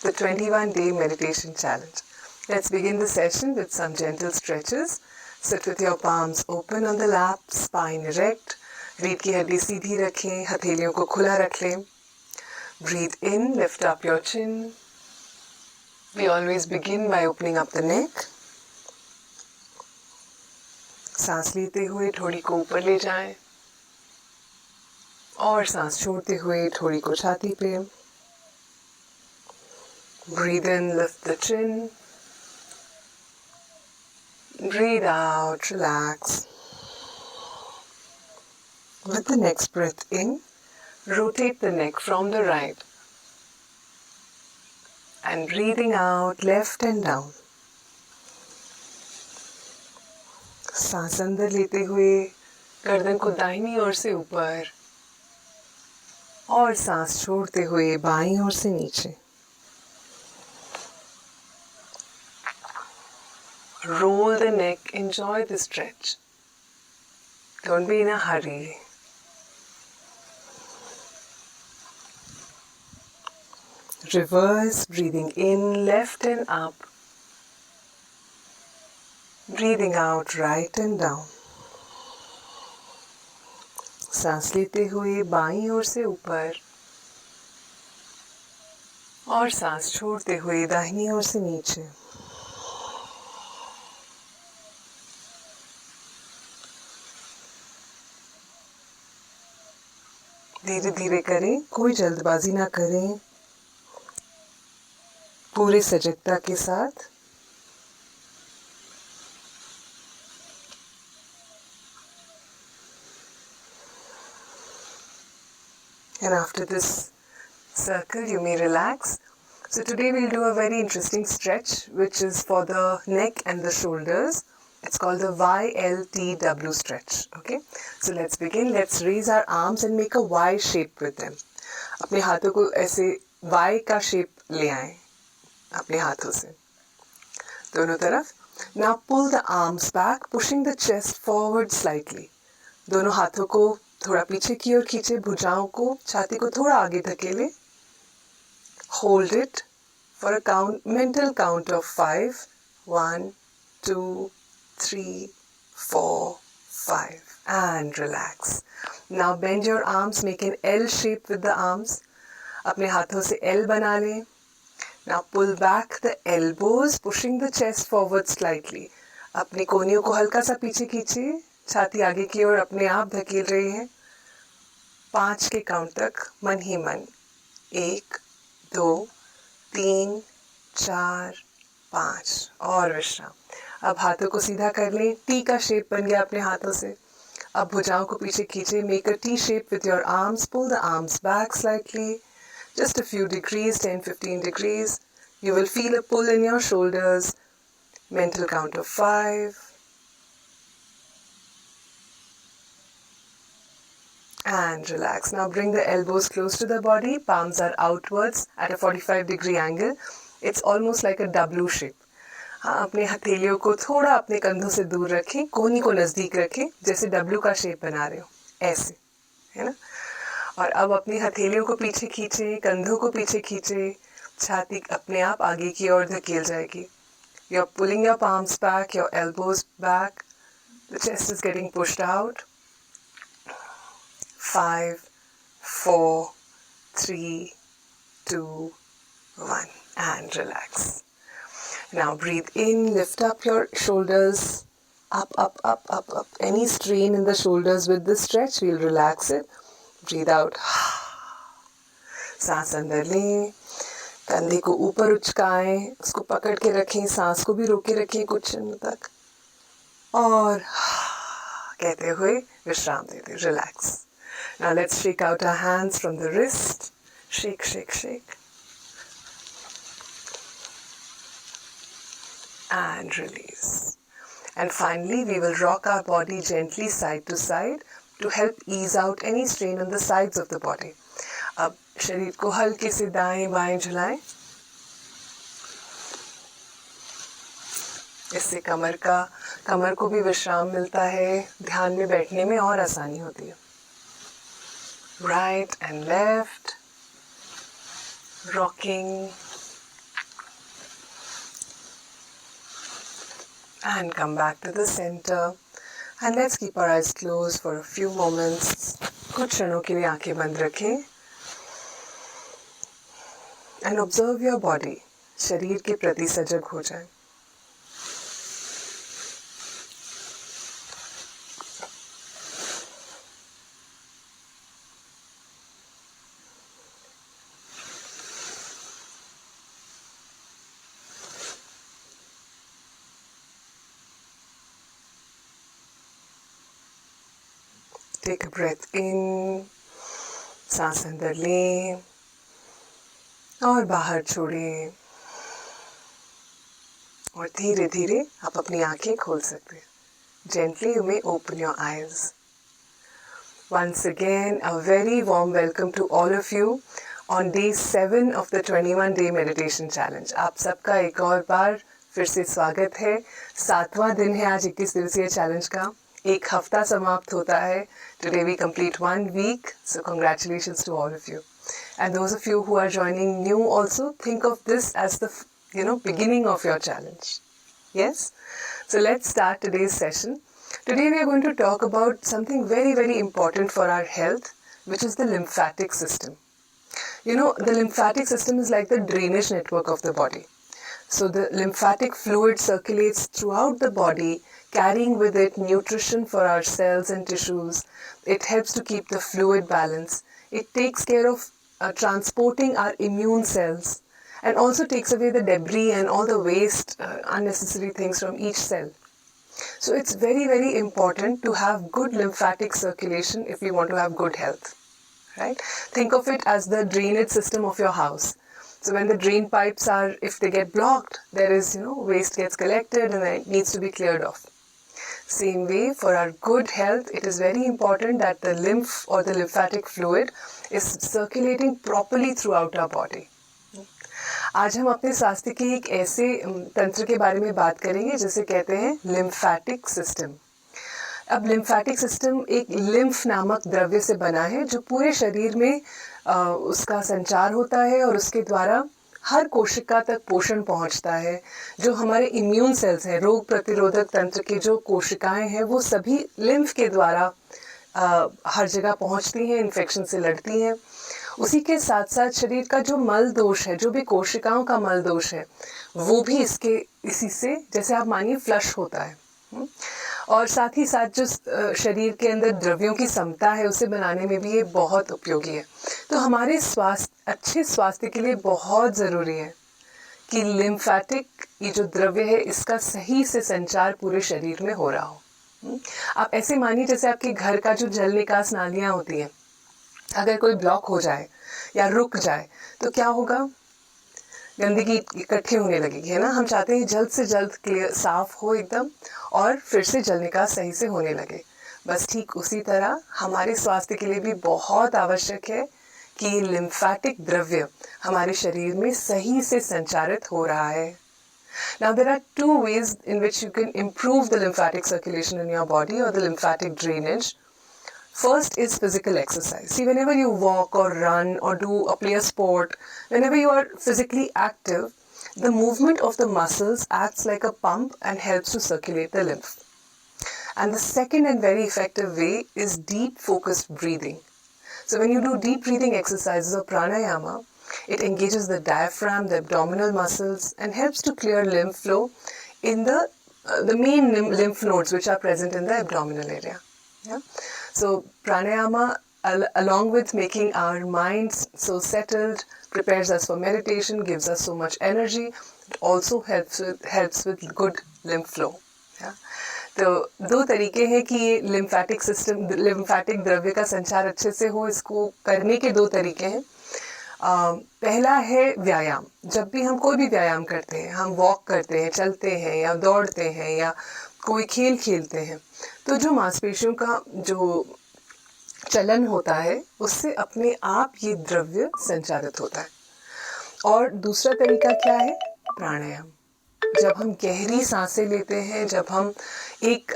the 21-day meditation challenge. Let's begin the session with some gentle stretches. Sit with your palms open on the lap, spine erect. रीढ़ की हड्डी सीधी रखें, हथेलियों को खुला रख लें. Breathe in, lift up your chin. We always begin by opening up the neck. सांस लेते हुए थोड़ी को ऊपर ले जाएं और सांस छोड़ते हुए थोड़ी को छाती पे. Breathe in, lift the chin. Breathe out, relax. With the next breath in, rotate the neck from the right. And breathing out, left and down. सांस अंदर लेते हुए गर्दन को दाहिनी ओर से ऊपर और सांस छोड़ते हुए बाईं ओर से नीचे. Roll the neck, enjoy the stretch. Don't be in a hurry. Reverse, breathing in, left and up. Breathing out, right and down. सांस लेते हुए बाईं ओर से ऊपर और सांस छोड़ते हुए दाहिनी ओर से नीचे. धीरे धीरे करें, कोई जल्दबाजी ना करें. पूरे सजगता के साथ. And after this circle, you may relax. So today we'll do a very interesting stretch, which is for the neck and the shoulders. It's called the YLTW stretch. Okay. So let's begin. Let's raise our arms and make a Y shape with them. अपने हाथों को ऐसे Y का shape ले आएं. अपने हाथों से. दोनों तरफ. Now pull the arms back, pushing the chest forward slightly. दोनों हाथों को थोड़ा पीछे की ओर खींचे, भुजाओं को, छाती को थोड़ा आगे धकेले. Hold it for a mental count of 5. 1, 2, 3, 4, 5. And relax. Now bend your arms, make an L shape with the arms. अपने हाथों से L बना लें. Now pull back the elbows, pushing the chest forward slightly. अपनी कोहनियों को हल्का सा पीछे खींचिए. छाती आगे की ओर अपने आप धकेल रहे हैं. 5 के काउंट तक मन ही मन. 1, 2, 3, 4, 5 और विश्राम. अब हाथों को सीधा कर लें. टी का शेप बन गया अपने हाथों से. अब भुजाओं को पीछे खींचे. Make a T shape with your arms. Pull the arms back slightly. Just a few degrees, 10-15 degrees. You will feel a pull in your shoulders. Mental count of 5. And relax. Now bring the elbows close to the body. Palms are outwards at a 45-degree angle. It's almost like a W shape. हाँ, अपने हथेलियों को थोड़ा अपने कंधों से दूर रखें. कोहनी को नज़दीक रखें, जैसे W का शेप बना रहे हो. ऐसे, है ना? और अब अपनी हथेलियों को पीछे खींचे, कंधों को पीछे खींचे. छाती अपने आप आगे की ओर धकेल जाएगी. You're pulling your palms back, your elbows back. The chest is getting pushed out. 5, 4, 3, 2, 1. And relax. Now breathe in, lift up your shoulders. Up, up, up, up, up. Any strain in the shoulders with this stretch, we'll relax it. Breathe out. सांस अंदर लें. कंधे को ऊपर उचकाएं. उसको पकड़ के रखें. सांस को भी रोके रखें कुछ क्षण तक. और कहते हुए विश्राम देते. Relax. Now let's shake out our hands from the wrist. Shake, shake, shake. And release. And finally, we will rock our body gently side to side to help ease out any strain on the sides of the body. अब शरीर को हल्के से दाएं बाएं झुलाएं. इससे कमर को भी विश्राम मिलता है. ध्यान में बैठने में और आसानी होती है. Right and left, rocking And come back to the center. And let's keep our eyes closed for a few moments. कुछ क्षणों के लिए आंखें बंद रखें. And observe your body. शरीर के प्रति सजग हो जाएं. Take a breath in, सांस अंदर लें और बाहर छोड़ें. और धीरे धीरे आप अपनी आंखें खोल सकते हैं. Gently you may open your eyes. Once again, a very warm welcome to all of you on day 7 of the 21-day meditation challenge. आप सबका एक और बार फिर से स्वागत है. 7वां दिन है आज 21 दिवसीय चैलेंज का. एक हफ्ता समाप्त होता है. Today we complete 1 week, so congratulations to all of you. And those of you who are joining new also, think of this as the beginning of your challenge. Yes? So let's start today's session. Today we are going to talk about something very, very important for our health, which is the lymphatic system. The lymphatic system is like the drainage network of the body. So the lymphatic fluid circulates throughout the body, carrying with it nutrition for our cells and tissues. It helps to keep the fluid balance. It takes care of transporting our immune cells and also takes away the debris and all the waste, unnecessary things from each cell. So it's very, very important to have good lymphatic circulation if we want to have good health. Right? Think of it as the drainage system of your house. So when the drain pipes if they get blocked, there is, waste gets collected and it needs to be cleared off. Same way, for our good health, it is very important that the lymph or the lymphatic fluid is circulating properly throughout our body. आज हम अपने स्वास्थ्य के एक ऐसे तंत्र के बारे में बात करेंगे जिसे कहते हैं लिम्फैटिक सिस्टम. अब लिम्फैटिक सिस्टम एक लिम्फ नामक द्रव्य से बना है जो पूरे शरीर में उसका संचार होता है और उसके द्वारा हर कोशिका तक पोषण पहुंचता है. जो हमारे इम्यून सेल्स हैं, रोग प्रतिरोधक तंत्र की जो कोशिकाएं हैं, वो सभी लिम्फ के द्वारा हर जगह पहुंचती हैं, इन्फेक्शन से लड़ती हैं. उसी के साथ साथ शरीर का जो मल दोष है, जो भी कोशिकाओं का मल दोष है, वो भी इसी से, जैसे आप मानिए, फ्लश होता है. और साथ ही साथ जो शरीर के अंदर द्रव्यों की समता है, उसे बनाने में भी ये बहुत उपयोगी है. तो हमारे अच्छे स्वास्थ्य के लिए बहुत ज़रूरी है कि लिम्फैटिक ये जो द्रव्य है, इसका सही से संचार पूरे शरीर में हो रहा हो. आप ऐसे मानिए जैसे आपके घर का जो जल निकास नालियाँ होती हैं, अगर कोई ब्लॉक हो जाए या रुक जाए तो क्या होगा? गंदगी इकट्ठी होने लगेगी, है ना. हम चाहते हैं जल्द से जल्द क्लियर साफ हो एकदम और फिर से जल निकास सही से होने लगे. बस ठीक उसी तरह हमारे स्वास्थ्य के लिए भी बहुत आवश्यक है कि लिम्फैटिक द्रव्य हमारे शरीर में सही से संचारित हो रहा है. Now there are 2 ways in which you can improve the lymphatic circulation in your body or the lymphatic drainage. First is physical exercise. See, whenever you walk or run or play a sport, whenever you are physically active, the movement of the muscles acts like a pump and helps to circulate the lymph. And the second and very effective way is deep focused breathing. So when you do deep breathing exercises or pranayama, it engages the diaphragm, the abdominal muscles, and helps to clear lymph flow in the main lymph nodes which are present in the abdominal area. Yeah? So pranayama, along with making our minds so settled, prepares us for meditation, gives us so much energy. It also helps with good lymph flow. Yeah? तो 2 तरीके हैं कि ये lymphatic द्रव्य का संचार अच्छे से हो. इसको करने के 2 तरीके हैं. पहला है व्यायाम. जब भी हम कोई भी व्यायाम करते हैं, हम वॉक करते हैं, चलते हैं या दौड़ते हैं या कोई खेल खेलते हैं, तो जो मांसपेशियों का जो चलन होता है, उससे अपने आप ये द्रव्य संचारित होता है. और दूसरा तरीका क्या है? प्राणायाम. जब हम गहरी सांसें लेते हैं, जब हम एक